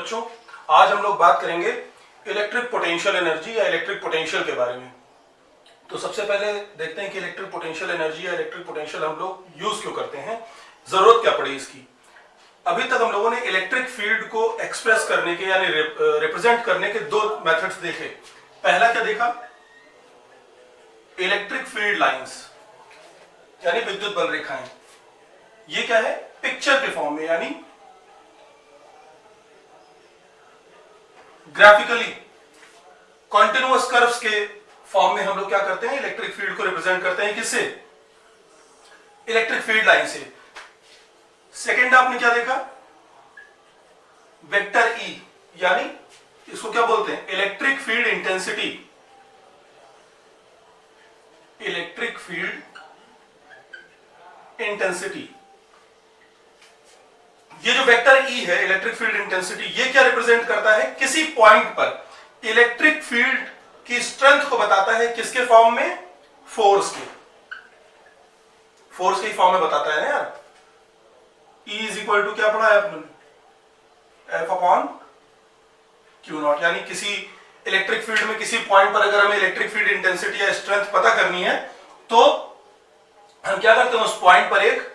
बच्चों, आज हम लोग बात करेंगे इलेक्ट्रिक पोटेंशियल एनर्जी या इलेक्ट्रिक पोटेंशियल के बारे में। तो सबसे पहले देखते हैं कि इलेक्ट्रिक पोटेंशियल एनर्जी या इलेक्ट्रिक पोटेंशियल हम लोग यूज क्यों करते हैं, जरूरत क्या पड़ी इसकी। अभी तक हम लोगों ने इलेक्ट्रिक फील्ड को एक्सप्रेस करने के यानी रिप्रेजेंट करने के दो मेथड्स देखे। पहला क्या देखा, इलेक्ट्रिक फील्ड लाइंस यानी विद्युत बल रेखाएं। ये क्या है, पिक्चर के फॉर्म में यानी ग्राफिकली कॉन्टिन्यूअस कर्व्स के फॉर्म में हम लोग क्या करते हैं, इलेक्ट्रिक फील्ड को रिप्रेजेंट करते हैं। किससे? इलेक्ट्रिक फील्ड लाइन से। सेकेंड आपने क्या देखा, वेक्टर ई यानी इसको क्या बोलते हैं, electric field intensity. Electric field intensity, ये जो वेक्टर ई है इलेक्ट्रिक फील्ड इंटेंसिटी, ये क्या रिप्रेजेंट करता है, किसी पॉइंट पर इलेक्ट्रिक फील्ड की स्ट्रेंथ को बताता है। किसके फॉर्म में, फोर्स के। फोर्स के फॉर्म में बताता है ना यार। E इज इक्वल टू क्या पढ़ा है आपने, F अपॉन क्यू नॉट। यानी किसी इलेक्ट्रिक फील्ड में किसी पॉइंट पर अगर हमें इलेक्ट्रिक फील्ड इंटेंसिटी या स्ट्रेंथ पता करनी है तो हम क्या करते हैं, उस पॉइंट पर एक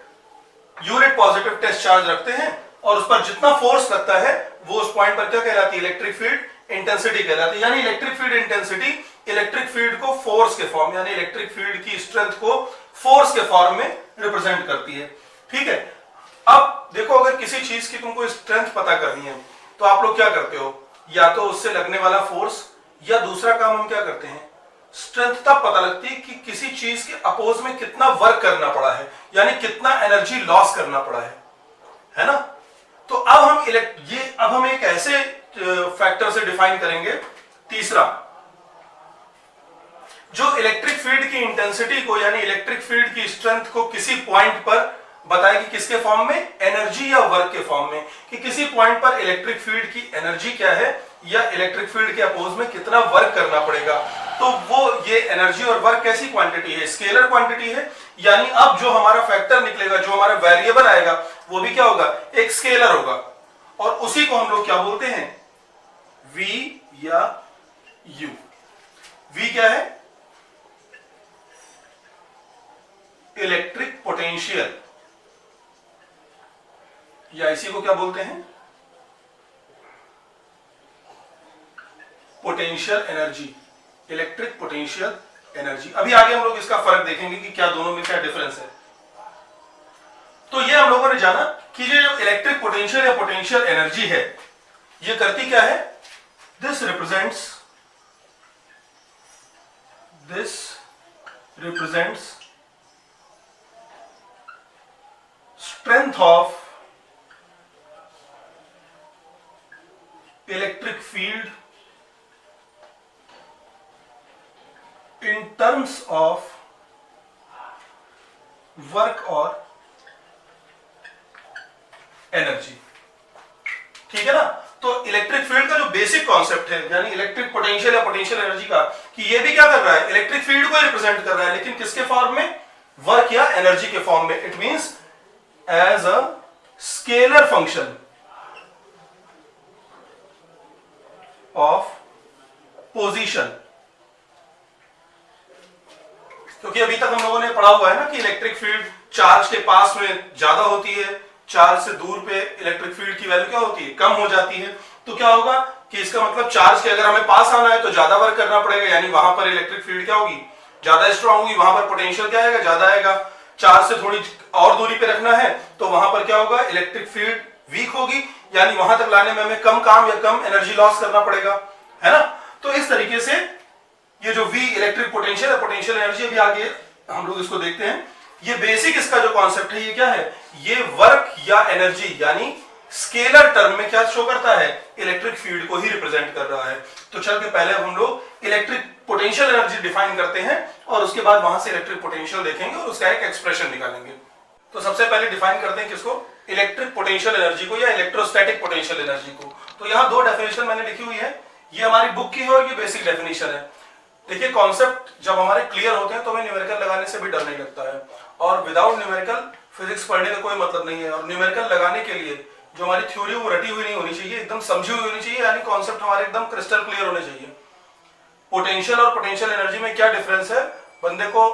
यूनिट पॉजिटिव टेस्ट चार्ज रखते हैं और उस पर जितना फोर्स लगता है वो उस पॉइंट पर क्या कहलाती है, इलेक्ट्रिक फील्ड इंटेंसिटी कहलाती है। यानी electric field intensity electric field को फोर्स के फॉर्म यानी इलेक्ट्रिक फील्ड की स्ट्रेंथ को फोर्स के फॉर्म में रिप्रेजेंट करती है। ठीक है, अब देखो अगर किसी चीज की तुमको स्ट्रेंथ पता करनी है तो आप लोग क्या करते हो, या तो उससे लगने वाला फोर्स, या दूसरा काम हम क्या करते हैं, स्ट्रेंथ तब पता लगती है कि किसी चीज के अपोज में कितना वर्क करना पड़ा है, यानी कितना एनर्जी लॉस करना पड़ा है ना। तो अब हम एक ऐसे फैक्टर से डिफाइन करेंगे, तीसरा, जो इलेक्ट्रिक फील्ड की इंटेंसिटी को यानी इलेक्ट्रिक फील्ड की स्ट्रेंथ को किसी पॉइंट पर बताएगी। किसके फॉर्म में, एनर्जी या वर्क के फॉर्म में, कि किसी पॉइंट पर इलेक्ट्रिक फील्ड की एनर्जी क्या है या इलेक्ट्रिक फील्ड के अपोज में कितना वर्क करना पड़ेगा। तो वो ये एनर्जी और वर्क कैसी क्वांटिटी है, स्केलर क्वांटिटी है। यानी अब जो हमारा फैक्टर निकलेगा, जो हमारा वेरिएबल आएगा, वो भी क्या होगा, एक स्केलर होगा। और उसी को हम लोग क्या बोलते हैं, V या U। V क्या है, इलेक्ट्रिक पोटेंशियल, या इसी को क्या बोलते हैं, potential energy, electric potential energy. अभी आगे हम लोग इसका फर्क देखेंगे कि क्या दोनों में क्या डिफरेंस है। तो ये हम लोगों ने जाना कि ये जो इलेक्ट्रिक पोटेंशियल या पोटेंशियल एनर्जी है, ये करती क्या है, this represents strength of electric field in terms of work और एनर्जी। ठीक है ना। तो इलेक्ट्रिक फील्ड का जो बेसिक कॉन्सेप्ट है यानी इलेक्ट्रिक पोटेंशियल या पोटेंशियल एनर्जी का, कि ये भी क्या कर रहा है, इलेक्ट्रिक फील्ड को रिप्रेजेंट कर रहा है, लेकिन किसके फॉर्म में, वर्क या एनर्जी के फॉर्म में। It means as a scalar function of position. क्योंकि अभी तक हम लोगों ने पढ़ा हुआ है ना कि इलेक्ट्रिक फील्ड चार्ज के पास में ज्यादा होती है, चार्ज से दूर पे इलेक्ट्रिक फील्ड की वैल्यू क्या होती है, कम हो जाती है। तो क्या होगा कि इसका मतलब चार्ज के अगर हमें पास आना है तो ज्यादा वर्क करना पड़ेगा, यानी वहां पर इलेक्ट्रिक फील्ड क्या होगी, ज्यादा स्ट्रांग होगी, वहां पर पोटेंशियल क्या आएगा, ज्यादा आएगा। चार्ज से थोड़ी और दूरी पे रखना है तो वहां पर क्या होगा, इलेक्ट्रिक फील्ड वीक होगी, यानी वहां तक लाने में हमें कम काम या कम एनर्जी लॉस करना पड़ेगा, है ना। तो इस तरीके से ये जो V इलेक्ट्रिक पोटेंशियल है, पोटेंशियल एनर्जी, अभी आगे हम लोग इसको देखते हैं। ये बेसिक इसका जो कॉन्सेप्ट है ये क्या है, ये वर्क या एनर्जी यानी स्केलर टर्म में क्या शो करता है, इलेक्ट्रिक फील्ड को ही रिप्रेजेंट कर रहा है। तो चल के पहले हम लोग इलेक्ट्रिक पोटेंशियल एनर्जी डिफाइन करते हैं और उसके बाद वहां से इलेक्ट्रिक पोटेंशियल देखेंगे और उसका एक एक्सप्रेशन निकालेंगे। तो सबसे पहले डिफाइन करते हैं किसको, इलेक्ट्रिक पोटेंशियल एनर्जी को या इलेक्ट्रोस्टैटिक पोटेंशियल एनर्जी को। तो यहाँ दो डेफिनेशन मैंने लिखी हुई है, ये हमारी बुक की है और ये बेसिक डेफिनेशन है। देखिए कॉन्सेप्ट जब हमारे क्लियर होते हैं तो हमें न्यूमेरिकल लगाने से भी डर नहीं लगता है, और विदाउट न्यूमेरिकल फिजिक्स पढ़ने का कोई मतलब नहीं है। और न्यूमेरिकल लगाने के लिए जो हमारी थ्योरी वो रटी हुई नहीं होनी चाहिए, एकदम समझी हुई होनी चाहिए, यानी कॉन्सेप्ट हमारे एकदम क्रिस्टल क्लियर होने चाहिए। पोटेंशियल और पोटेंशियल एनर्जी में क्या डिफरेंस है, बंदे को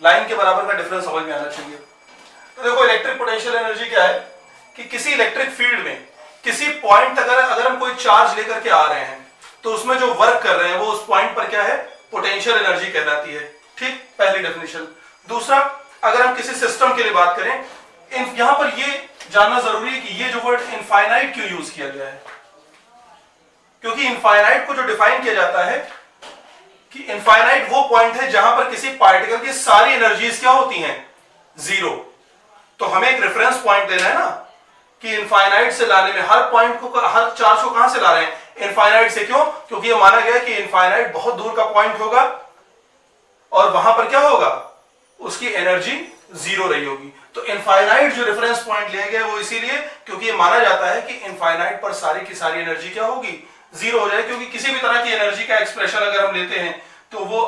लाइन के बराबर का डिफरेंस समझ में आना चाहिए। तो देखो इलेक्ट्रिक पोटेंशियल एनर्जी क्या है कि किसी इलेक्ट्रिक फील्ड में किसी पॉइंट अगर हम कोई चार्ज लेकर के आ रहे हैं तो उसमें जो वर्क कर रहे हैं वो उस पॉइंट पर क्या है, पोटेंशियल एनर्जी कहलाती है। ठीक, पहली डेफिनेशन। दूसरा, अगर हम किसी सिस्टम के लिए बात करें, यहां पर ये जानना जरूरी है कि ये जो वर्ड इनफाइनाइट क्यों यूज किया गया है, क्योंकि इनफाइनाइट को जो डिफाइन किया जाता है कि इनफाइनाइट वो पॉइंट है जहां पर किसी पार्टिकल की सारी एनर्जीज क्या होती हैं, जीरो। तो हमें एक रेफरेंस पॉइंट देना है ना कि इनफाइनाइट से लाने में हर पॉइंट को, हर चार्ज को कहां से ला रहे हैं, इनफाइनाइट से। क्यों? क्योंकि ये माना गया कि इनफाइनाइट बहुत दूर का पॉइंट होगा और वहां पर क्या होगा, उसकी एनर्जी जीरो रही होगी। तो इनफाइनाइट जो रेफरेंस पॉइंट लिया गया वो इसीलिए क्योंकि ये माना जाता है कि इनफाइनाइट पर सारी की सारी एनर्जी क्या होगी, जीरो हो जाए। क्योंकि किसी भी तरह की एनर्जी का एक्सप्रेशन अगर हम लेते हैं तो वो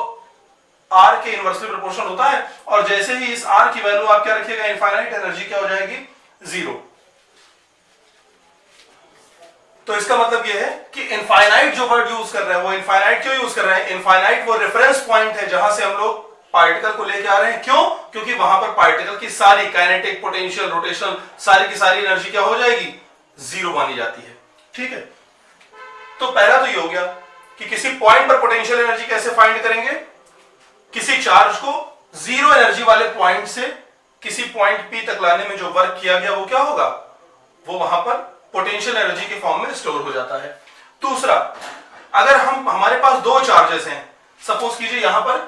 आर के इनवर्सली प्रोपोर्शनल होता है, और जैसे ही इस आर की वैल्यू आप क्या रखिएगा, इनफाइनाइट, एनर्जी क्या हो जाएगी, जीरो। तो इसका मतलब यह है कि इनफाइनाइट जो वर्ड यूज कर रहे हैं वो इनफाइनाइट क्यों यूज कर रहे हैं, इनफाइनाइट वो रेफरेंस पॉइंट है जहां से हम लोग पार्टिकल को लेके आ रहे हैं। क्यों? क्योंकि वहां पर पार्टिकल की सारी काइनेटिक, पोटेंशियल, रोटेशनल, सारी की सारी एनर्जी क्या हो जाएगी, जीरो मानी जाती है। ठीक है, तो पहला तो ये हो गया कि किसी पॉइंट पर पोटेंशियल एनर्जी कैसे फाइंड करेंगे, किसी चार्ज को जीरो एनर्जी वाले पॉइंट से किसी पॉइंट पी तक लाने में जो वर्क किया गया वो क्या होगा, वो वहां पर पोटेंशियल एनर्जी के फॉर्म में स्टोर हो जाता है। दूसरा, अगर हमारे पास दो चार्जेस हैं, सपोज कीजिए यहां पर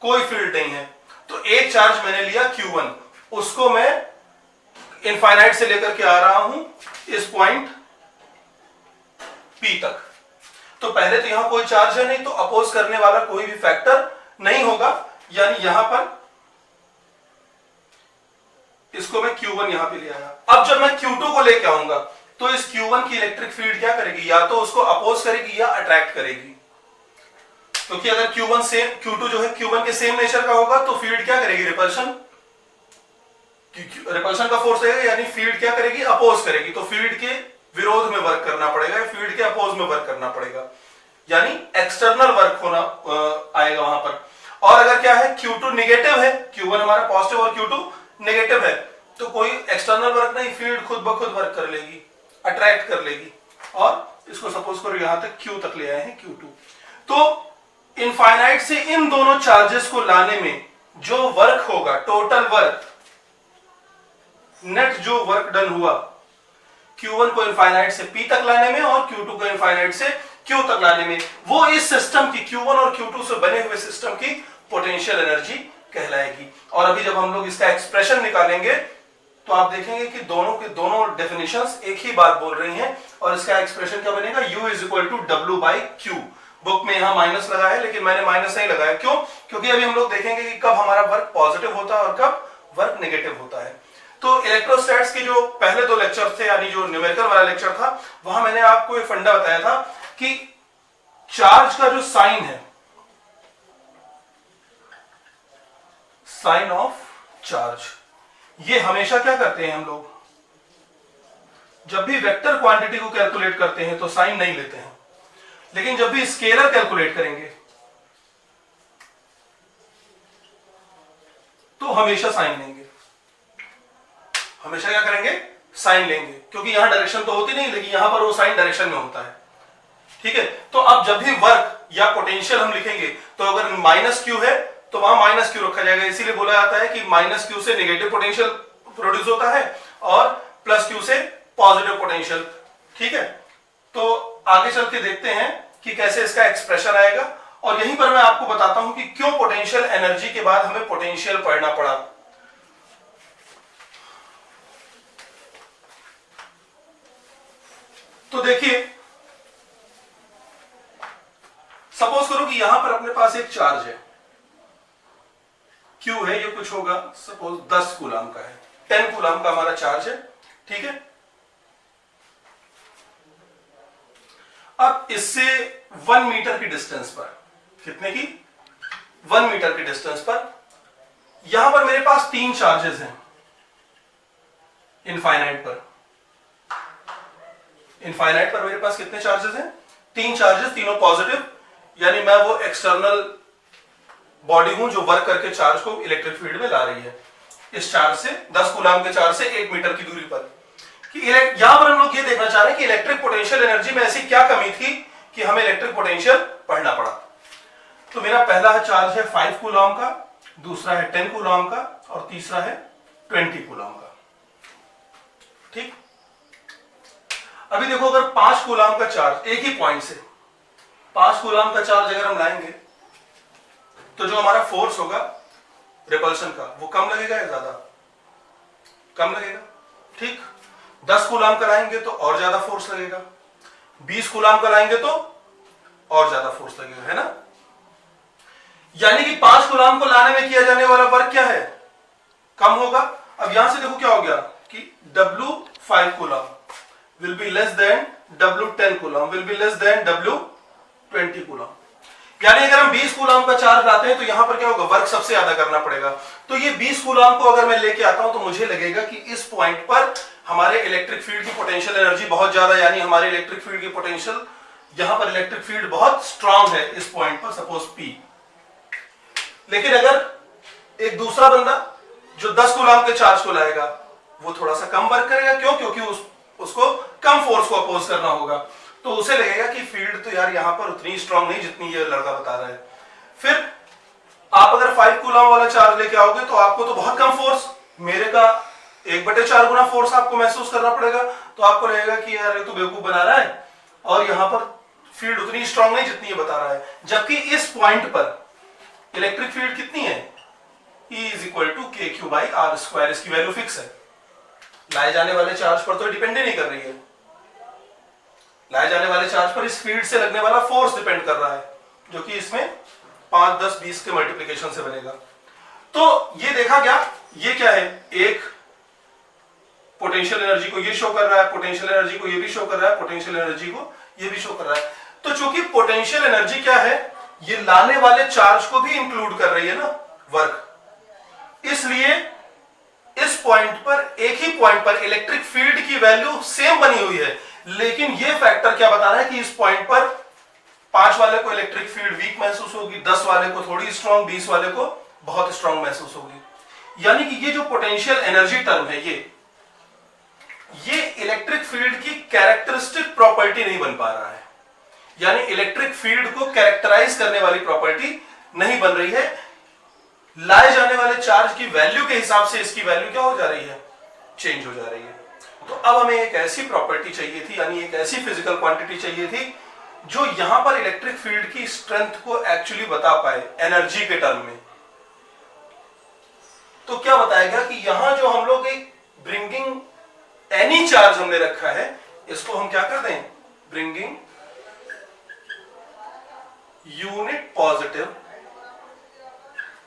कोई फील्ड नहीं है, तो एक चार्ज मैंने लिया Q1, उसको मैं इनफाइनाइट से लेकर के आ रहा हूं इस पॉइंट P तक। तो पहले तो यहां कोई चार्ज है नहीं, तो अपोज करने वाला कोई भी फैक्टर नहीं होगा, यानी यहां पर इसको मैं Q1 यहां पे ले आया। अब जब मैं Q2 को लेके आऊंगा तो इस Q1 की इलेक्ट्रिक फील्ड क्या करेगी, या तो उसको अपोज करेगी या अट्रैक्ट करेगी। क्योंकि अगर Q1 से Q2 जो है Q1 के सेम नेचर का होगा तो फील्ड क्या करेगी, रिपल्शन, रिपल्शन का फोर्स है, यानी फील्ड क्या करेगी, अपोज करेगी। तो फील्ड के विरोध में वर्क करना पड़ेगा, फील्ड के अपोज में वर्क करना पड़ेगा, यानी एक्सटर्नल वर्क होना आएगा वहां पर। और अगर क्या है, Q2 निगेटिव है, Q1 हमारा पॉजिटिव और Q2 नेगेटिव है, तो कोई एक्सटर्नल वर्क नहीं, फील्ड खुद ब खुद वर्क कर लेगी, अट्रैक्ट कर लेगी। और इसको सपोज करो यहां तक Q तक ले आए हैं, Q2। तो इनफाइनाइट से इन दोनों चार्जेस को लाने में जो वर्क होगा, टोटल वर्क, नेट जो वर्क डन हुआ Q1 को इनफाइनाइट से P तक लाने में और Q2 को इनफाइनाइट से Q तक लाने में, वो इस सिस्टम की, Q1 और Q2 से बने हुए सिस्टम की पोटेंशियल एनर्जी कहलाएगी। और अभी जब हम लोग इसका एक्सप्रेशन निकालेंगे तो आप देखेंगे कि दोनों के दोनों डेफिनेशंस एक ही बात बोल रही हैं, और इसका एक्सप्रेशन क्या बनेगा, U is equal to W by Q। Book में यहां माइनस लगा है, लेकिन मैंने माइनस नहीं लगाया। क्यों? क्योंकि अभी हम लोग देखेंगे कि कब हमारा वर्क पॉजिटिव होता है और कब वर्क नेगेटिव होता है। तो इलेक्ट्रोस्टैट्स के जो पहले दो लेक्चर थे, यानी जो न्यूमेरिकल वाला लेक्चर था, वहां मैंने आपको एक फंडा बताया था कि चार्ज का जो साइन है, साइन ऑफ चार्ज, ये हमेशा क्या करते हैं हम लोग, जब भी वेक्टर क्वांटिटी को कैलकुलेट करते हैं तो साइन नहीं लेते हैं, लेकिन जब भी स्केलर कैलकुलेट करेंगे तो हमेशा साइन लेंगे। हमेशा क्या करेंगे, साइन लेंगे, क्योंकि यहां डायरेक्शन तो होती नहीं, लेकिन यहां पर वो साइन डायरेक्शन में होता है। ठीक है, तो अब जब भी वर्क या पोटेंशियल हम लिखेंगे तो अगर माइनस क्यू है तो वहां माइनस क्यू रखा जाएगा। इसीलिए बोला जाता है कि माइनस क्यू से नेगेटिव पोटेंशियल प्रोड्यूस होता है और प्लस क्यू से पॉजिटिव पोटेंशियल। ठीक है, तो आगे चल के देखते हैं कि कैसे इसका एक्सप्रेशन आएगा, और यहीं पर मैं आपको बताता हूं कि क्यों पोटेंशियल एनर्जी के बाद हमें पोटेंशियल पढ़ना पड़ा। तो देखिए, सपोज करो कि यहां पर अपने पास एक चार्ज है, Q है, ये कुछ होगा सपोज 10 कूलम का है, 10 कूलम का हमारा चार्ज है। ठीक है, अब इससे 1 मीटर की डिस्टेंस पर, कितने की, 1 मीटर की डिस्टेंस पर यहां पर मेरे पास 3 चार्जेस हैं इनफाइनाइट पर। इनफाइनाइट पर मेरे पास कितने चार्जेस हैं? 3 चार्जेस, तीनों पॉजिटिव, यानी मैं वो एक्सटर्नल बॉडी हूं जो वर्क करके चार्ज को इलेक्ट्रिक फील्ड में ला रही है। इस चार्ज से 10 कूलम के चार्ज से 1 मीटर की दूरी पर। कि यहां पर हम लोग ये देखना चाह रहे हैं कि इलेक्ट्रिक पोटेंशियल एनर्जी में ऐसी क्या कमी थी कि हमें इलेक्ट्रिक पोटेंशियल पढ़ना पड़ा। तो मेरा पहला चार्ज है 5 कूलम का, दूसरा है 10 कूलम का और तीसरा है 20 कूलम का। ठीक, अभी देखो अगर 5 कूलम का चार्ज एक ही पॉइंट से 5 कूलम का चार्ज अगर हम लाएंगे तो जो हमारा फोर्स होगा रिपल्शन का वो कम लगेगा या ज्यादा? कम लगेगा। ठीक, 10 कूलम का लाएंगे तो और ज्यादा फोर्स लगेगा, 20 कूलम का लाएंगे तो और ज्यादा फोर्स लगेगा, है ना? यानी कि 5 कूलम को लाने में किया जाने वाला वर्क क्या है? कम होगा। अब यहां से देखो क्या हो गया कि W5 coulomb will be less than W10 coulomb will be less than W20 coulomb. यानी अगर हम 20 कूलम का चार्ज लाते हैं तो यहां पर क्या होगा? वर्क सबसे ज्यादा करना पड़ेगा। तो ये 20 कूलम को अगर मैं लेके आता हूं तो मुझे लगेगा कि इस पॉइंट पर हमारे इलेक्ट्रिक फील्ड की पोटेंशियल एनर्जी बहुत ज्यादा, यानी हमारे इलेक्ट्रिक फील्ड की पोटेंशियल, यहां पर इलेक्ट्रिक फील्ड बहुत स्ट्रांग है इस पॉइंट पर, सपोज P। लेकिन अगर एक दूसरा बंदा जो 10 कूलम के चार्ज को लाएगा वो थोड़ा सा कम वर्क करेगा। क्यों? क्योंकि उसको कम फोर्स को अपोज करना होगा, तो उसे लगेगा कि फील्ड तो यार यहां पर उतनी स्ट्रांग नहीं जितनी ये लड़का बता रहा है। फिर आप अगर 5 कूलम वाला चार्ज लेके आओगे तो आपको तो बहुत कम फोर्स, मेरे का 1/4 गुना फोर्स आपको महसूस करना पड़ेगा। तो आपको लगेगा कि यार ये तो बेवकूफ बना रहा है और यहां पर फील्ड उतनी स्ट्रांग नहीं जितनी ये बता रहा है। जबकि इस पॉइंट पर इलेक्ट्रिक फील्ड कितनी है? E = kq/r²। इसकी वैल्यू फिक्स है, लाए जाने वाले चार्ज पर तो डिपेंड ही नहीं कर रही है। लाए जाने वाले चार्ज पर इस फील्ड से लगने वाला फोर्स डिपेंड कर रहा है, जो कि इसमें 5, 10, 20 के मल्टीप्लिकेशन से बनेगा। तो ये देखा क्या, ये क्या है? एक पोटेंशियल एनर्जी को ये शो कर रहा है, पोटेंशियल एनर्जी को ये भी शो कर रहा है, पोटेंशियल एनर्जी को ये भी शो कर रहा है। तो चूंकि पोटेंशियल एनर्जी क्या है? ये लाने वाले चार्ज को भी इंक्लूड कर रही है ना, वर्क। इसलिए इस पॉइंट पर, एक ही पॉइंट पर इलेक्ट्रिक फील्ड की वैल्यू सेम बनी हुई है, लेकिन यह फैक्टर क्या बता रहा है कि इस पॉइंट पर 5 वाले को इलेक्ट्रिक फील्ड वीक महसूस होगी, 10 वाले को थोड़ी स्ट्रांग, 20 वाले को बहुत स्ट्रांग महसूस होगी। यानी कि ये जो पोटेंशियल एनर्जी टर्म है, ये इलेक्ट्रिक फील्ड की कैरेक्टरिस्टिक प्रॉपर्टी नहीं बन पा रहा है, यानी इलेक्ट्रिक फील्ड को कैरेक्टराइज करने वाली प्रॉपर्टी नहीं बन रही है। लाए जाने वाले चार्ज की वैल्यू के हिसाब से इसकी वैल्यू क्या हो जा रही है? चेंज हो जा रही है। तो अब हमें एक ऐसी प्रॉपर्टी चाहिए थी, यानी एक ऐसी फिजिकल क्वांटिटी चाहिए थी जो यहां पर इलेक्ट्रिक फील्ड की स्ट्रेंथ को एक्चुअली बता पाए एनर्जी के टर्म में। तो क्या बताया गया कि यहां जो हम लोग एक ब्रिंगिंग एनी चार्ज हमने रखा है, इसको हम क्या कर दें? Bringing unit positive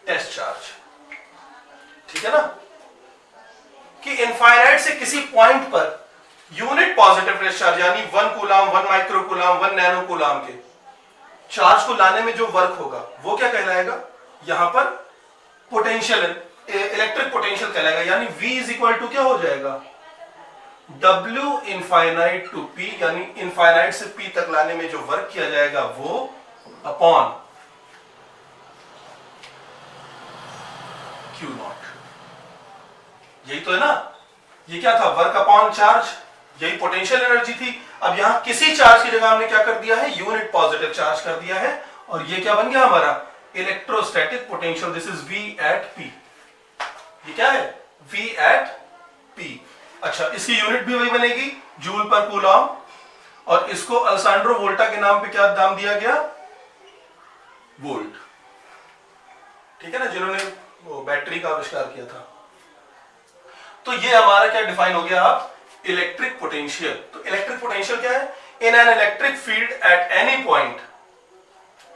test charge. ठीक है ना, कि इनफाइनाइट से किसी point per unit positive test charge, यानी 1 coulomb, 1 micro coulomb, 1 nano coulomb के चार्ज को लाने में जो वर्क होगा वो क्या कहलाएगा? यहां पर पोटेंशियल, इलेक्ट्रिक पोटेंशियल कहलाएगा। यानी V क्या हो जाएगा? W इनफाइनाइट टू P, यानी इनफाइनाइट से P तक लाने में जो वर्क किया जाएगा वो अपॉन Q0। यही तो है ना, ये क्या था? वर्क अपॉन चार्ज, यही पोटेंशियल एनर्जी थी। अब यहां किसी चार्ज की जगह हमने क्या कर दिया है? यूनिट पॉजिटिव चार्ज कर दिया है, और ये क्या बन गया हमारा? Electrostatic potential. This is V at P। ये क्या है? V at P। अच्छा, इसकी यूनिट भी वही बनेगी, जूल पर कूलम, और इसको अलेसांड्रो वोल्टा के नाम पे क्या नाम दिया गया? वोल्ट। ठीक है ना, जिन्होंने वो बैटरी का आविष्कार किया था। तो ये हमारा क्या डिफाइन हो गया? आप इलेक्ट्रिक पोटेंशियल। तो इलेक्ट्रिक पोटेंशियल क्या है? In an electric field at any point,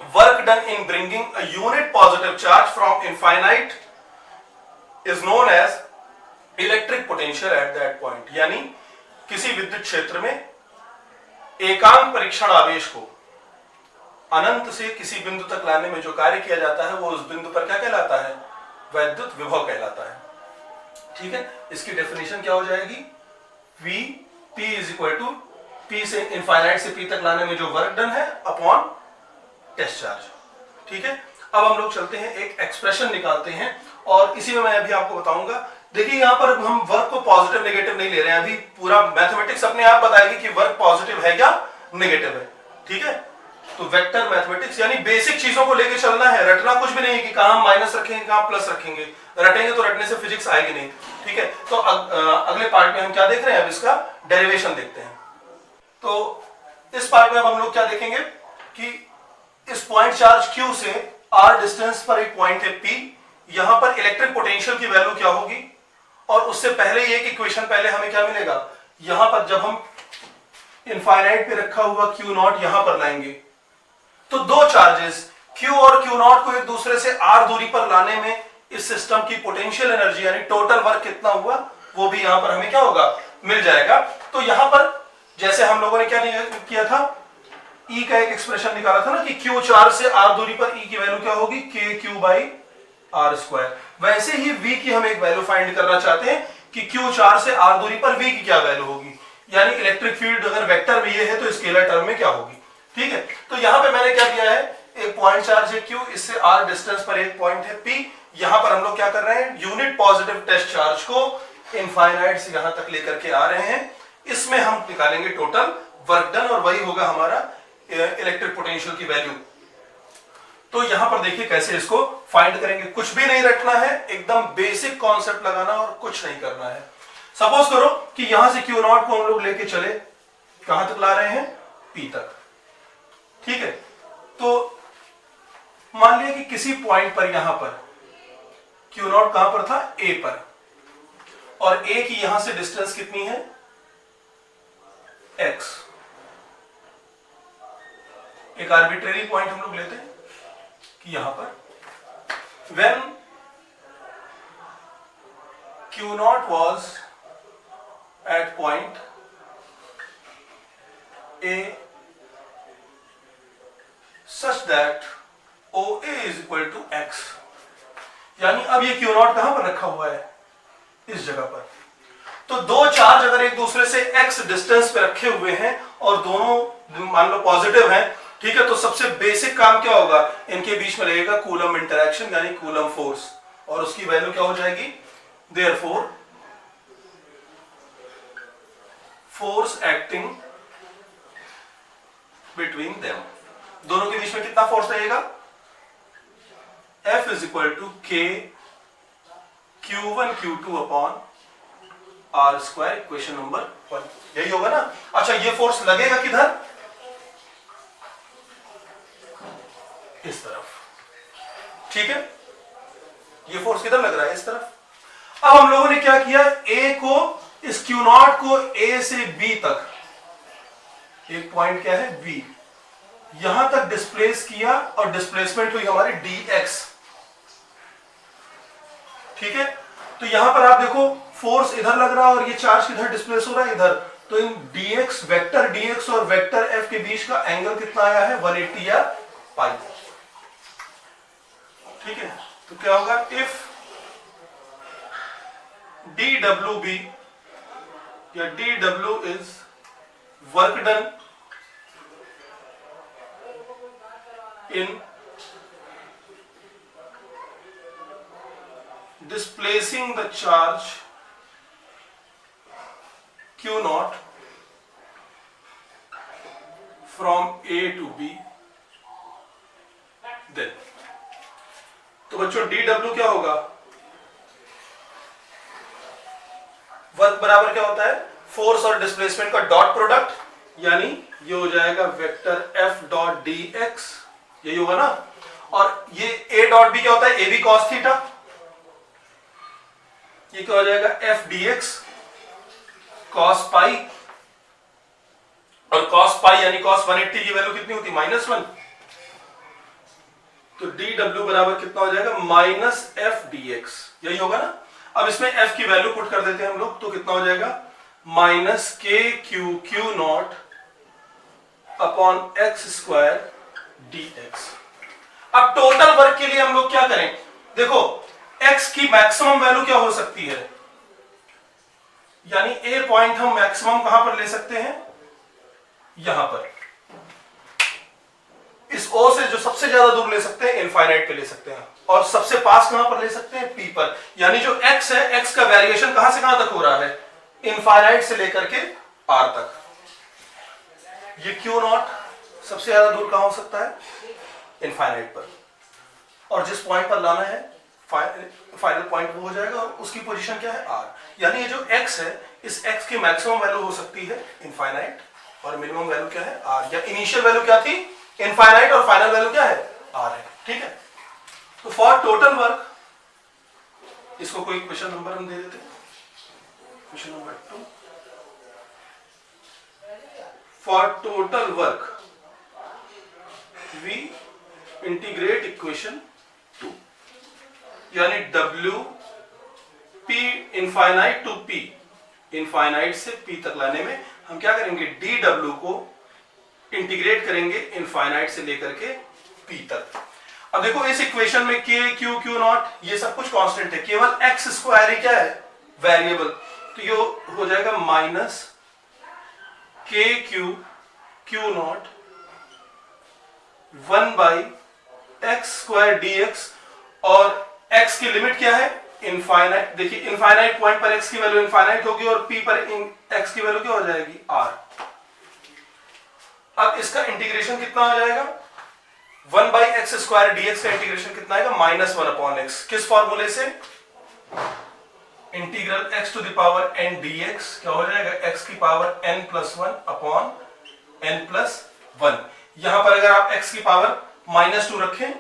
work done in bringing a unit positive charge from infinite is known as electric potential at that point. यानी किसी विद्युत क्षेत्र में एकांक परीक्षण आवेश को अनंत से किसी बिंदु तक लाने में जो कार्य किया जाता है वो उस बिंदु पर क्या कहलाता है? वैद्युत विभव कहलाता है। ठीक है, इसकी डेफिनेशन क्या हो जाएगी? V P = P से इनफाइनाइट से P तक लाने में जो वर्क डन है अपॉन टेस्ट चार्ज। ठीक है, अब हम लोग चलते हैं एक एक्सप्रेशन निकालते हैं और इसी में मैं अभी आपको बताऊंगा। देखिए यहां पर हम वर्क को पॉजिटिव नेगेटिव नहीं ले रहे हैं, अभी पूरा मैथमेटिक्स अपने आप बताएगी कि वर्क पॉजिटिव है या नेगेटिव है। ठीक है, तो वेक्टर मैथमेटिक्स यानी बेसिक चीजों को लेके चलना है, रटना कुछ भी नहीं है कि कहां माइनस रखेंगे कहां प्लस रखेंगे, रटेंगे तो रटने से फिजिक्स आएगी नहीं। ठीक है, तो अगले पार्ट में हम क्या देख रहे हैं, अब इसका डेरिवेशन देखते हैं। तो इस पार्ट में अब हम लोग क्या देखेंगे कि इस पॉइंट चार्ज Q से R डिस्टेंस पर एक पॉइंट है P, यहां पर इलेक्ट्रिक पोटेंशियल की वैल्यू क्या होगी, और उससे पहले एक इक्वेशन पहले हमें क्या मिलेगा, यहां पर जब हम इनफाइनाइट पे रखा हुआ Q0 यहां पर लाएंगे तो दो चार्जेस Q और Q0 को एक दूसरे से R दूरी पर लाने में इस सिस्टम की पोटेंशियल एनर्जी यानी टोटल वर्क कितना हुआ वो भी यहां पर हमें क्या होगा, मिल जाएगा। तो यहां पर जैसे हम लोगों ने क्या किया था, E का एक एक्सप्रेशन निकाला था ना कि Q4 से R दूरी पर E की वैल्यू क्या होगी, KQ/R²। वैसे ही V की हम एक वैल्यू फाइंड करना चाहते हैं कि Q4 से R दूरी पर V की क्या वैल्यू होगी, यानी इलेक्ट्रिक फील्ड अगर वेक्टर में ये है तो स्केलर टर्म में क्या होगी। ठीक है, तो यहां पे मैंने क्या दिया है, एक पॉइंट चार्ज है Q, इससे R डिस्टेंस पर एक पॉइंट है P। यहां पर हम लोग क्या कर रहे हैं, यूनिट पॉजिटिव टेस्ट चार्ज को इनफाइनाइट से यहां तक लेकर के आ रहे हैं, इसमें हम निकालेंगे टोटल वर्क डन और वही होगा हमारा इलेक्ट्रिक पोटेंशियल की वैल्यू। तो यहां पर देखिए कैसे इसको फाइंड करेंगे, कुछ भी नहीं रखना है, एकदम बेसिक कॉन्सेप्ट लगाना और कुछ नहीं करना है। सपोज करो कि यहां से Q0 को हम लोग लेके चले, कहां तक ला रहे हैं, P तक। ठीक है, तो मान लिया कि किसी पॉइंट पर यहां पर Q0 कहां पर था, A पर, और A की यहां से डिस्टेंस कितनी है, X। एक आर्बिट्रेरी पॉइंट हम लोग लेते हैं कि यहां पर when Q0 was at point A such that OA is equal to X, यानी अब ये Q0 कहां पर रखा हुआ है, इस जगह पर। तो दो चार्ज अगर एक दूसरे से X डिस्टेंस पे रखे हुए हैं और दोनों मान लो पॉजिटिव हैं, ठीक है, तो सबसे बेसिक काम क्या होगा, इनके बीच में लगेगा कूलम इंटरैक्शन यानी कूलम फोर्स, और उसकी वैल्यू क्या हो जाएगी, therefore force acting between them, दोनों के बीच में कितना फोर्स रहेगा, F is equal to K Q1 Q2 upon R², equation number 1, यही होगा ना। अच्छा, ये फोर्स लगेगा किधर, इस तरफ। ठीक है, ये फोर्स किधर लग रहा है, इस तरफ। अब हम लोगों ने क्या किया, A को, इस Q0 को A से B तक, एक पॉइंट क्या है B, यहां तक डिस्प्लेस किया और डिस्प्लेसमेंट हुई हमारी dx। ठीक है, तो यहां पर आप देखो फोर्स इधर लग रहा है और ये चार्ज किधर डिस्प्लेस हो रहा है, इधर। तो इन dx, वेक्टर dx और वेक्टर f के बीच का एंगल कितना आया है, 180 या पाई। ठीक है, तो क्या होगा, इफ dwb या dw is work done in displacing the charge Q0 from A to B, then तो बच्चों dw क्या होगा, वर्क बराबर क्या होता है, फोर्स और डिस्प्लेसमेंट का डॉट प्रोडक्ट, यानी ये हो जाएगा वेक्टर F डॉट dx, यही होगा ना। और ये A डॉट B क्या होता है, AB cos थीटा, ये क्या हो जाएगा, F dx cos पाई, और cos पाई यानी cos 180 की वैल्यू कितनी होती है, -1। तो dw बराबर कितना हो जाएगा, -f dx, यही होगा ना। अब इसमें f की वैल्यू पुट कर देते हैं हम लोग, तो कितना हो जाएगा, -kq0 अपॉन x² dx। अब टोटल वर्क के लिए हम लोग क्या करें, देखो x की मैक्सिमम वैल्यू क्या हो सकती है, यानी A पॉइंट हम मैक्सिमम कहां पर ले सकते हैं, यहां पर इस O से जो सबसे ज्यादा दूर ले सकते हैं इनफाइनाइट पे ले सकते हैं, और सबसे पास कहां पर ले सकते हैं, P पर। यानी जो x है, x का वेरिएशन कहां से कहां तक हो रहा है, इनफाइनाइट से लेकर के R तक। ये Q नॉट सबसे ज्यादा दूर कहां हो सकता है, इनफाइनाइट पर, और जिस पॉइंट पर लाना है फाइनल पॉइंट वो हो जाएगा, और उसकी पोजीशन क्या है, R। यानी ये जो x है, इस x की मैक्सिमम वैल्यू हो सकती है इनफाइनाइट, और मिनिमम वैल्यू क्या है, R। या इनिशियल वैल्यू क्या थी, इनफाइनाइट, और फाइनल वैल्यू क्या है, R है। ठीक है, तो फॉर टोटल वर्क, इसको कोई क्वेश्चन नंबर हम दे देते हैं, question number 2। For total work we integrate equation 2, यानी W P infinite to P, infinite से P तक लाने में हम क्या करेंगे, dW को इंटीग्रेट करेंगे इनफाइनाइट से लेकर के P तक। अब देखो इस इक्वेशन में K Q Q नॉट ये सब कुछ कांस्टेंट है, केवल x स्क्वायर ही क्या है, वेरिएबल। तो ये हो जाएगा minus K Q Q not 1 by x square dx, और x की लिमिट क्या है, इनफाइनाइट। देखिए इनफाइनाइट पॉइंट पर x की वैल्यू इनफाइनाइट होगी, और P पर x की वैल्यू क्या हो जाएगी, R। अब इसका इंटीग्रेशन कितना हो जाएगा, 1 by x square d x का इंटीग्रेशन कितना आएगा, -1 अपॉन एक्स। किस फॉर्मूले से, integral x to the power n dx क्या हो जाएगा, x की पावर n+1 अपॉन n+1। यहां पर अगर आप x की पावर -2 रखें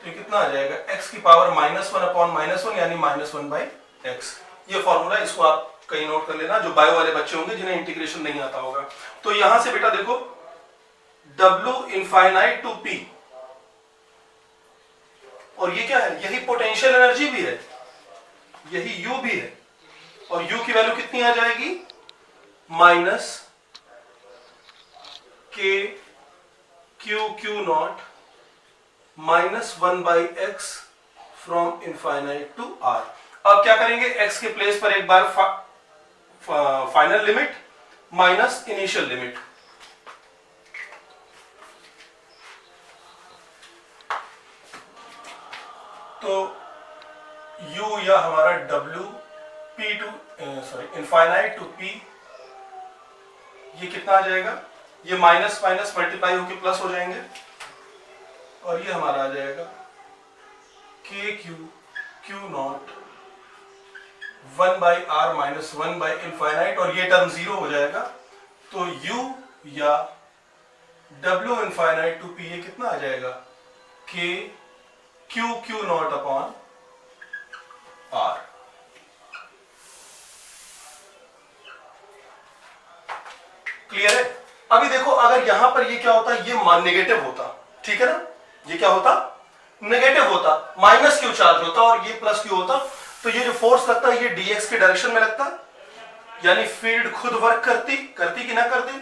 तो कितना आ जाएगा, x की पावर -1 अपॉन -1, यानी -1/x। ये फॉर्मूला, इसको आप कहीं नोट कर लेना, जो बायो वाले बच्चे होंगे जिन्हें इंटीग्रेशन नहीं आता होगा। तो यहां से बेटा देखो W इनफाइनाइट टू P, और ये क्या है, यही पोटेंशियल एनर्जी भी है, यही U भी है, और U की वैल्यू कितनी आ जाएगी, minus K Q Q not -1/x from infinite to R। अब क्या करेंगे, x के प्लेस पर एक बार final limit minus initial limit, तो u या हमारा W P to infinite to P, ये कितना आ जाएगा, ये माइनस माइनस मल्टीप्लाई होकर प्लस हो जाएंगे, और ये हमारा आ जाएगा K Q Q not 1/R minus 1/इनफाइनाइट, और ये टर्म 0 हो जाएगा। तो U या W इनफाइनाइट टू P ये कितना आ जाएगा, K Q Q not upon R। Clear है। अभी देखो अगर यहां पर ये क्या होता, ये नेगेटिव होता, ठीक है ना, ये क्या होता, नेगेटिव होता, माइनस क्यू चार्ज होता, और ये प्लस क्यू होता, तो ये जो फोर्स लगता है ये dx के डायरेक्शन में लगता, यानी फील्ड खुद वर्क करती कि ना करती,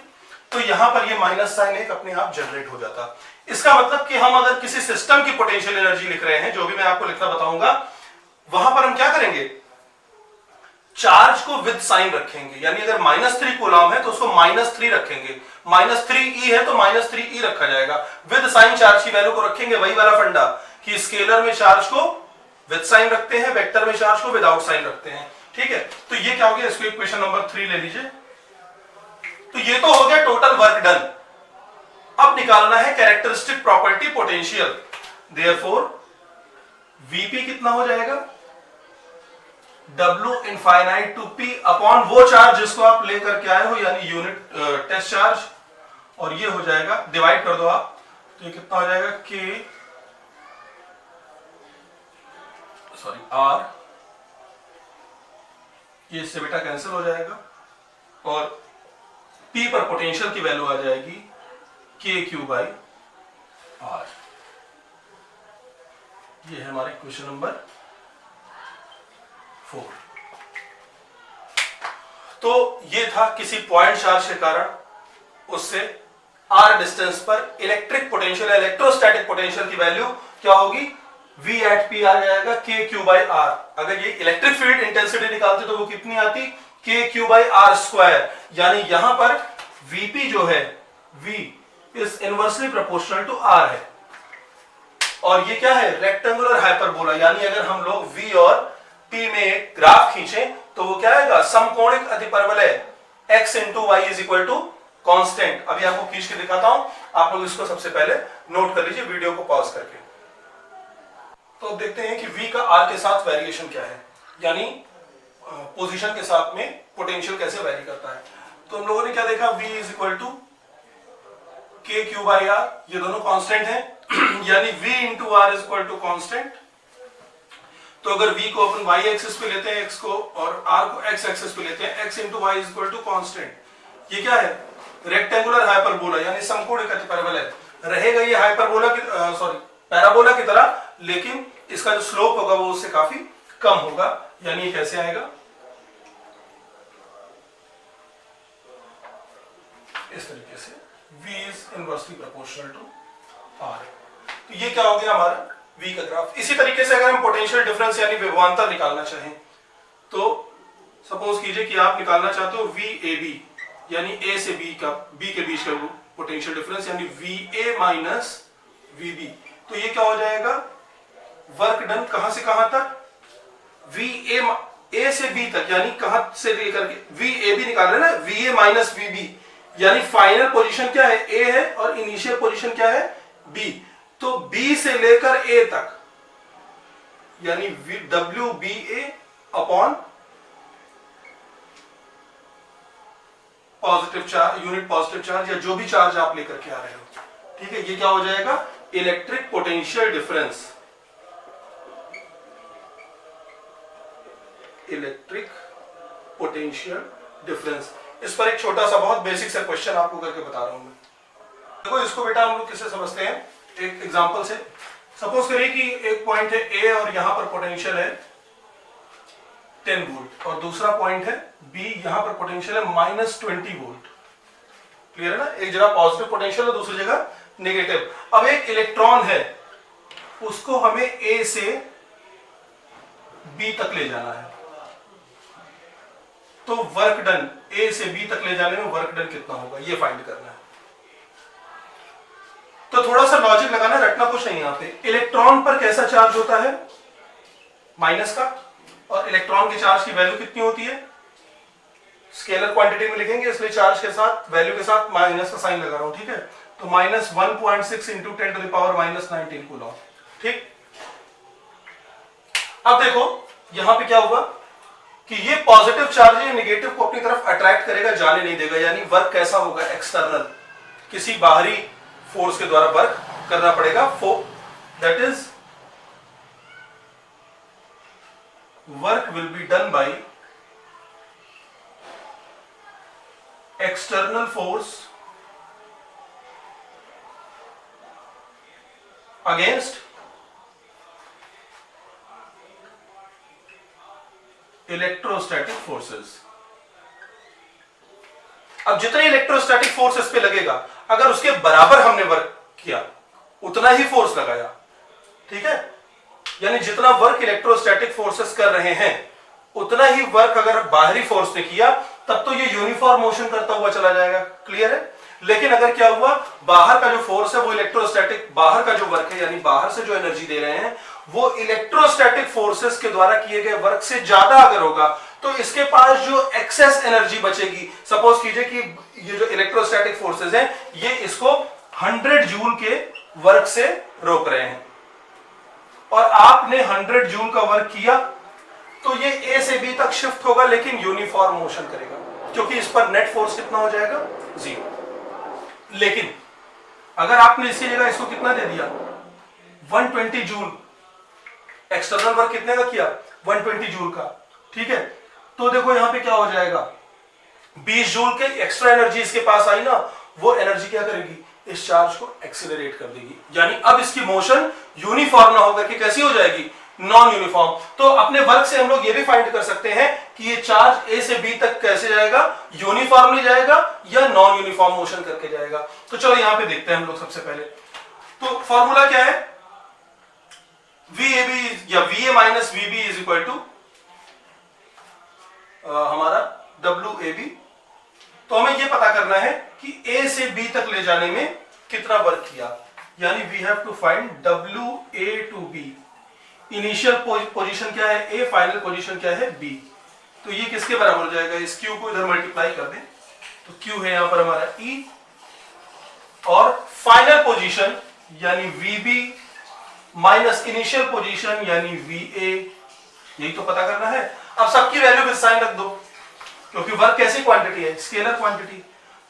तो यहां पर ये माइनस साइन एक अपने आप जनरेट हो जाता। इसका मतलब कि हम अगर किसी सिस्टम की पोटेंशियल एनर्जी लिख रहे हैं, जो भी मैं आपको लिखना बताऊंगा, वहां पर हम क्या करेंगे, चार्ज को विद साइन रखेंगे, यानी अगर -3 कूलम है तो उसको -3 रखेंगे, -3e है तो -3e रखा जाएगा, विद साइन चार्ज की वैल्यू को रखेंगे। वही वाला फंडा कि स्केलर में चार्ज को विद साइन रखते हैं, वेक्टर में चार्ज को विदाउट साइन रखते हैं, ठीक है। तो ये क्या हो गया, इसको इक्वेशन नंबर 3 ले लीजिए। तो ये तो हो गया टोटल वर्क डन। अब निकालना है characteristic property potential, therefore Vp कितना हो जाएगा, W infinite to P upon वो चार्ज जिसको आप लेकर के आए हो, यानी यूनिट टेस्ट चार्ज, और ये हो जाएगा, डिवाइड कर दो आप, तो ये कितना हो जाएगा, R, ये इससे बेटा कैंसिल हो जाएगा, और P पर पोटेंशियल की वैल्यू आ जाएगी KQ/R। ये है हमारे क्वेश्चन नंबर 4। तो ये था किसी पॉइंट चार्ज के कारण उससे r डिस्टेंस पर इलेक्ट्रिक पोटेंशियल, इलेक्ट्रोस्टैटिक पोटेंशियल की वैल्यू क्या होगी, V एट P आ जाएगा KQ/R। अगर ये इलेक्ट्रिक फील्ड इंटेंसिटी निकालते तो वो कितनी आती, KQ/R स्क्वायर, यानी यहां पर Vp जो है V is inversely proportional to R है। और ये क्या है, रेक्टेंगुलर हाइपरबोला, यानी अगर हम लोग V और P में एक ग्राफ खींचें तो वो क्या आएगा, समकोणिक अतिपरवलय x into y is equal to constant. अभी आपको खींच के दिखाता हूं, आप लोग इसको सबसे पहले नोट कर लीजिए वीडियो को पॉज करके। तो देखते हैं कि V का R के साथ वेरिएशन क्या है, यानी पोजीशन के साथ में पोटेंशियल कैसे वेरी करता है। तो हम लोगों ने क्या देखा, V is equal to K Q by R, ये दोनों कांस्टेंट हैं यानी V into R is equal to constant. तो अगर V को अपन y एक्सिस पे लेते हैं, x को, और R को x एक्सिस पे लेते हैं, x into y is equal to constant. ये क्या है, रेक्टेंगुलर हाइपरबोला यानी समकोणिक अतिपरवलय रहेगा। ये हाइपरबोला की सॉरी पैराबोला की तरह, लेकिन इसका जो स्लोप होगा वो उससे काफी कम होगा। यानी ये कैसे आएगा, इस तरीके से V is inversely proportional to R। तो ये क्या हो गया हमारा V का ग्राफ। इसी तरीके से अगर हम पोटेंशियल डिफरेंस यानी विभवांतर निकालना चाहें, तो सपोज कीजिए कि आप निकालना चाहते हो VAB यानी A से B के बीच का पोटेंशियल डिफरेंस, यानी VA माइनस VB। तो ये क्या हो जाएगा, वर्क डन कहां से कहां तक, A से B तक, यानी कहां से लेकर के VAB निकाल रहे हैं ना, VA माइनस VB, यानी फाइनल पोजीशन क्या है, A है, और इनिशियल पोजीशन क्या है, B। तो B से लेकर A तक, यानी WBA upon positive charge, unit positive charge, या जो भी चार्ज आप लेकर के आ रहे हो, ठीक है। ये क्या हो जाएगा, electric potential difference, electric potential difference. इस पर एक छोटा सा बहुत बेसिक सा क्वेश्चन आपको करके बता रहा हूं मैं। देखो इसको बेटा हम लोग किससे समझते हैं, एक एग्जांपल से। सपोज करिए कि एक पॉइंट है A और यहां पर पोटेंशियल है 10 वोल्ट, और दूसरा पॉइंट है B, यहां पर पोटेंशियल है -20 वोल्ट। क्लियर है ना, एक जगह पॉजिटिव पोटेंशियल है, दूसरी जगह नेगेटिव। अब एक इलेक्ट्रॉन है, उसको हमें A से B तक ले जाना है, तो वर्क डन A से B तक ले जाने में वर्क डन कितना होगा, ये फाइंड करना है। तो थोड़ा सा लॉजिक लगाना, रटना कुछ नहीं। यहां पे इलेक्ट्रॉन पर कैसा चार्ज होता है, माइनस का, और इलेक्ट्रॉन के चार्ज की वैल्यू कितनी होती है, स्केलर क्वांटिटी में लिखेंगे, इसलिए चार्ज के साथ वैल्यू के साथ माइनस का साइन लगा रहा हूं, ठीक है। तो -1.6 इंटू 10⁻⁻⁹ कूलॉम, ठीक। अब देखो यहां पे क्या होगा कि ये पॉजिटिव चार्ज है, नेगेटिव को अपनी तरफ अट्रैक्ट करेगा, जाने नहीं देगा। यानी वर्क कैसा होगा, एक्सटर्नल, किसी बाहरी फोर्स के द्वारा वर्क करना पड़ेगा। That is work will be done by external force against electrostatic forces. अब जितने इलेक्ट्रोस्टैटिक फोर्स इस पे लगेगा, अगर उसके बराबर हमने वर्क किया, उतना ही फोर्स लगाया, ठीक है। यानी जितना वर्क इलेक्ट्रोस्टैटिक फोर्सेस कर रहे हैं, उतना ही वर्क अगर बाहरी फोर्स ने किया, तब तो ये यूनिफॉर्म मोशन करता हुआ चला जाएगा। क्लियर है। लेकिन अगर क्या हुआ, बाहर का जो फोर्स है वो इलेक्ट्रोस्टैटिक, बाहर का जो वर्क है यानी बाहर से जो एनर्जी दे रहे हैं वो इलेक्ट्रोस्टैटिक फोर्सेस के द्वारा किए गए वर्क से ज्यादा अगर होगा, तो इसके पास जो एक्सेस एनर्जी बचेगी, सपोज कीजिए कि ये जो इलेक्ट्रोस्टैटिक फोर्सेस हैं ये इसको 100 जूल के वर्क से रोक रहे हैं, और आपने 100 जूल का वर्क किया, तो ये A से B तक शिफ्ट होगा, लेकिन यूनिफॉर्म मोशन करेगा, क्योंकि इस पर नेट फोर्स कितना हो जाएगा, 0। लेकिन अगर आपने इसकी जगह इसको कितना दे दिया, 120 जूल, एक्सटर्नल वर्क कितने का किया, 120 जूल का, ठीक है। तो देखो यहां पे क्या हो जाएगा, 20 जूल के एक्स्ट्रा एनर्जी इसके पास आई ना, वो एनर्जी क्या करेगी, इस चार्ज को एक्सीलरेट कर देगी। यानी अब इसकी मोशन यूनिफॉर्म ना होकर के कैसी हो जाएगी, नॉन यूनिफॉर्म। तो अपने वर्क से हम लोग ये भी फाइंड कर सकते हैं कि ये चार्ज A से B तक कैसे जाएगा, यूनिफॉर्मली जाएगा या नॉन यूनिफॉर्म मोशन करके जाएगा। तो चलो यहां पे देखते हैं हम लोग सबसे पहले। तो फॉर्मूला क्या है, VAB या VA minus VB is equal to हमारा WAB तो हमें ये पता करना है कि A से B तक ले जाने में कितना वर्क किया, यानी we have to find WA to B। Initial position क्या है A, फाइनल पोजीशन क्या है B। तो ये किसके बराबर हो जाएगा, इस Q को इधर मल्टीप्लाई कर दें तो Q है यहां पर हमारा E, और फाइनल पोजीशन यानी VB माइनस इनिशियल पोजीशन यानी VA, यही तो पता करना है। अब सबकी वैल्यू विद साइन रख दो, क्योंकि वर्क कैसी क्वांटिटी है, स्केलर क्वांटिटी।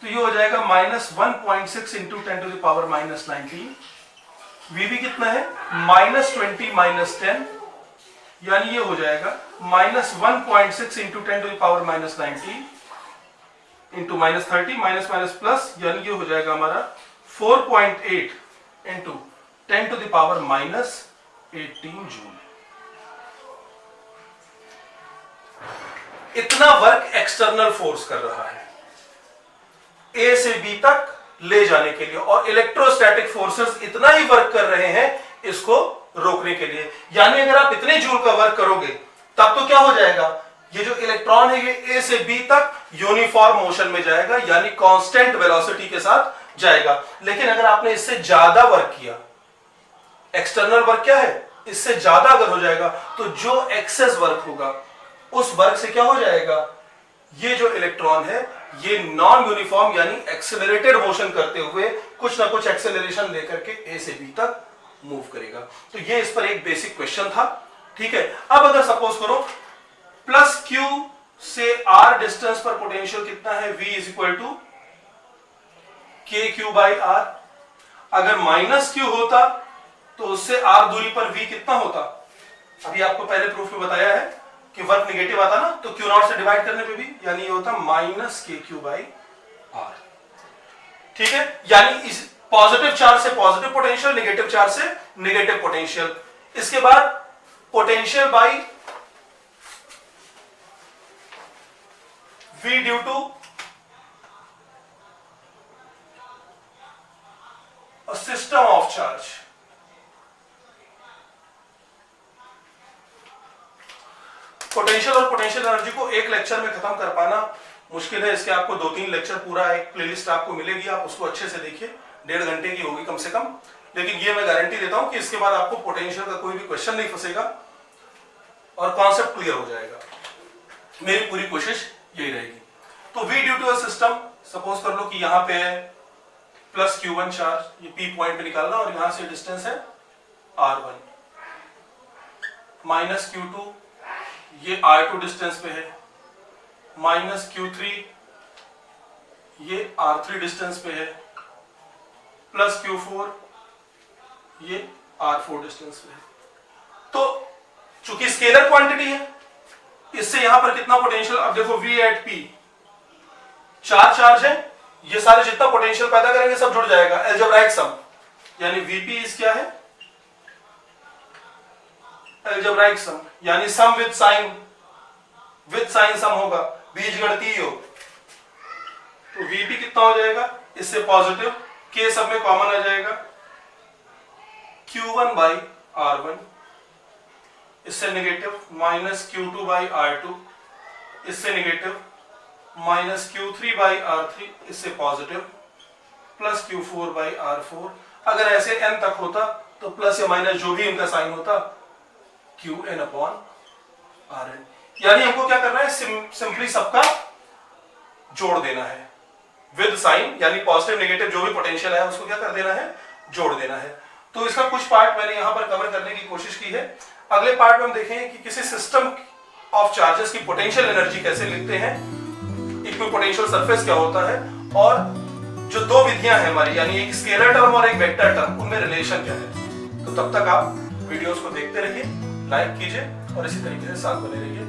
तो ये हो जाएगा -1.6 into 10 to the power -19। VB कितना है, -20 -10, यानी ये हो जाएगा -1.6 into 10 to the power -19 into -30 minus minus plus, यानी ये हो जाएगा हमारा 4.8 into 10 to the power -18 joule. इतना वर्क एक्सटर्नल फोर्स कर रहा है A से B तक ले जाने के लिए, और इलेक्ट्रोस्टैटिक फोर्सेस इतना ही वर्क कर रहे हैं इसको रोकने के लिए। यानी अगर आप इतने जूल का वर्क करोगे तब तो क्या हो जाएगा, ये जो इलेक्ट्रॉन है ये A से B तक यूनिफॉर्म मोशन में जाएगा, यानी कांस्टेंट वेलोसिटी के साथ जाएगा। लेकिन अगर आपने इससे ज्यादा वर्क किया, एक्सटर्नल वर्क क्या है, इससे ज्यादा अगर हो जाएगा तो जो एक्सेस वर्क होगा उस वर्क से क्या हो जाएगा, ये जो इलेक्ट्रॉन है ये नॉन यूनिफॉर्म यानी एक्सेलरेटेड मोशन करते हुए कुछ ना कुछ एक्सेलरेशन लेकर के A से B तक मूव करेगा। तो ये इस पर एक बेसिक क्वेश्चन था, ठीक है। अब अगर सपोज करो प्लस Q से R डिस्टेंस पर पोटेंशियल कितना है, V is equal to KQ by R। अगर माइनस Q होता तो उससे R दूरी पर V कितना होता, अभी आपको पहले प्रूफ में बताया है कि वर्क निगेटिव आता ना तो Q नॉट से डिवाइड करने पे भी, यानी ये होता -KQ बाई R, ठीक है। यानी इस पॉजिटिव चार्ज से पॉजिटिव पोटेंशियल, नेगेटिव चार्ज से नेगेटिव पोटेंशियल। इसके बाद potential by V due to a system of charge. Potential और पोटेंशियल एनर्जी को एक लेक्चर में खत्म कर पाना मुश्किल है, इसके आपको 2-3 लेक्चर पूरा एक प्लेलिस्ट आपको मिलेगी, आप उसको अच्छे से देखिए, 1.5 घंटे की होगी कम से कम। लेकिन ये मैं गारंटी देता हूं कि इसके बाद आपको पोटेंशियल का कोई भी क्वेश्चन नहीं फंसेगा और कॉन्सेप्ट क्लियर हो जाएगा। मेरी पूरी कोशिश यही रहेगी। तो V due to a system, suppose कर लो कि यहां पे है प्लस Q1 चार्ज, ये P पॉइंट पे निकालना, और यहां से डिस्टेंस है R1, माइनस Q2 ये R2 डिस्टेंस पे है, माइनस Q3 ये R3 डिस्टेंस पे है, प्लस Q4 ये R4 डिस्टेंस पे है। तो चूंकि स्केलर क्वांटिटी है, इससे यहां पर कितना पोटेंशियल, अब देखो V एट P, 4 चार्ज है, ये सारे जितना पोटेंशियल पैदा करेंगे सब जुड़ जाएगा, अलजेब्राइक सम, यानी VP इस क्या है, अलजेब्राइक सम, यानी सम विद साइन सम होगा, बीजगणितीय योग। तो VP कितना हो जाएगा, इससे पॉजिटिव, K सब में कॉमन आ जाएगा, Q1 बाई R1, इससे negative minus Q2 by R2, इससे negative minus Q3 by R3, इससे positive, plus Q4 by R4। अगर ऐसे n तक होता तो प्लस या माइनस जो भी इनका साइन होता Qn अपॉन Rn। यानी हमको क्या करना है, सिंपली सबका जोड़ देना है विद साइन, यानी पॉजिटिव नेगेटिव जो भी पोटेंशियल है उसको क्या कर देना है, जोड़ देना है। तो इसका कुछ पार्ट मैंने यहां पर कवर करने की कोशिश की है। अगले पार्ट में हम देखेंगे कि किसी सिस्टम ऑफ चार्जेस की पोटेंशियल एनर्जी कैसे लिखते हैं, इक्विपोटेंशियल सरफेस क्या होता है, और जो दो विधियां हैं हमारी, यानी एक स्केलर टर्म और एक वेक्टर टर्म, उनमें रिलेशन क्या है। तो तब तक आप वीडियोस को देखते रहिए, लाइक कीजिए और इसी तरीके से साथ बने रहिए।